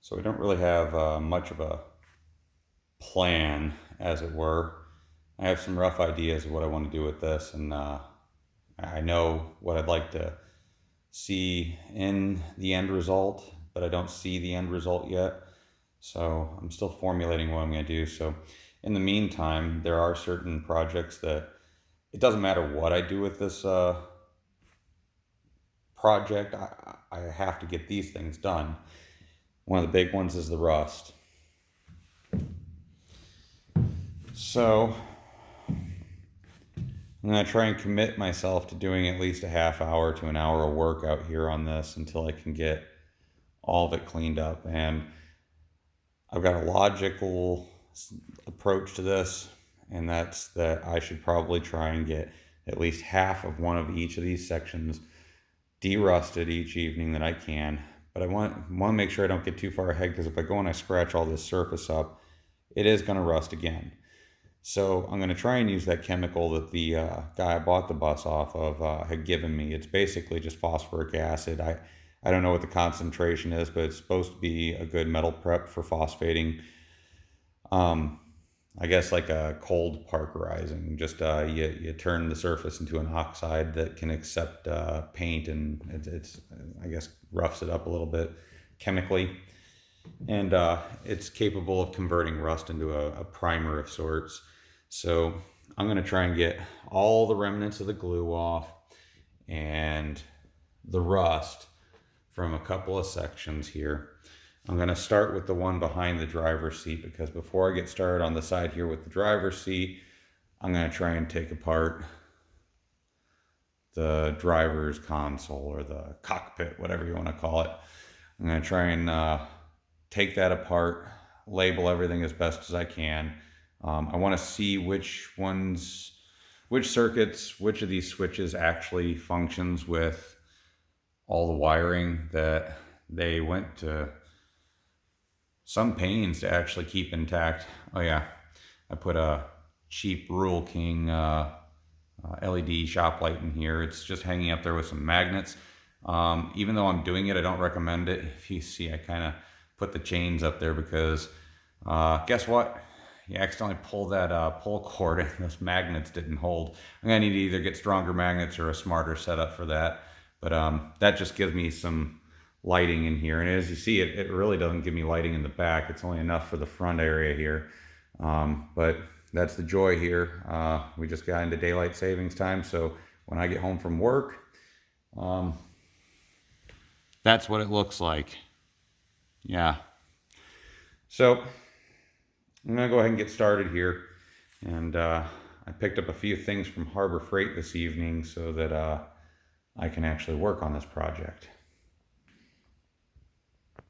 So we don't really have much of a plan, as it were. I have some rough ideas of what I want to do with this, and I know what I'd like to see in the end result, but I don't see the end result yet. So I'm still formulating what I'm going to do. So in the meantime, there are certain projects that it doesn't matter what I do with this project, I have to get these things done. One of the big ones is the rust. So I'm going to try and commit myself to doing at least a half hour to an hour of work out here on this until I can get all of it cleaned up. And I've got a logical approach to this, and that's that I should probably try and get at least half of one of each of these sections de-rusted each evening that I can. But I want to make sure I don't get too far ahead, because if I go and I scratch all this surface up, it is going to rust again. So I'm going to try and use that chemical that the guy I bought the bus off of had given me. It's basically just phosphoric acid. I don't know what the concentration is, but it's supposed to be a good metal prep for phosphating. I guess like a cold parkerizing. Just you turn the surface into an oxide that can accept paint, and it's I guess roughs it up a little bit chemically. And it's capable of converting rust into a primer of sorts. So I'm going to try and get all the remnants of the glue off and the rust from a couple of sections here. I'm going to start with the one behind the driver's seat, because before I get started on the side here with the driver's seat, I'm going to try and take apart the driver's console, or the cockpit, whatever you want to call it. I'm going to try and take that apart, label everything as best as I can. I want to see which circuits, which of these switches actually functions with all the wiring that they went to some pains to actually keep intact. Oh yeah, I put a cheap Rural King LED shop light in here. It's just hanging up there with some magnets. Even though I'm doing it, I don't recommend it. If you see, I kind of put the chains up there because guess what? You accidentally pull that pull cord and those magnets didn't hold. I'm gonna need to either get stronger magnets or a smarter setup for that. But that just gives me some lighting in here. And as you see, it really doesn't give me lighting in the back. It's only enough for the front area here. But that's the joy here. We just got into daylight savings time. So when I get home from work, that's what it looks like. Yeah. So I'm going to go ahead and get started here. And I picked up a few things from Harbor Freight this evening so that I can actually work on this project.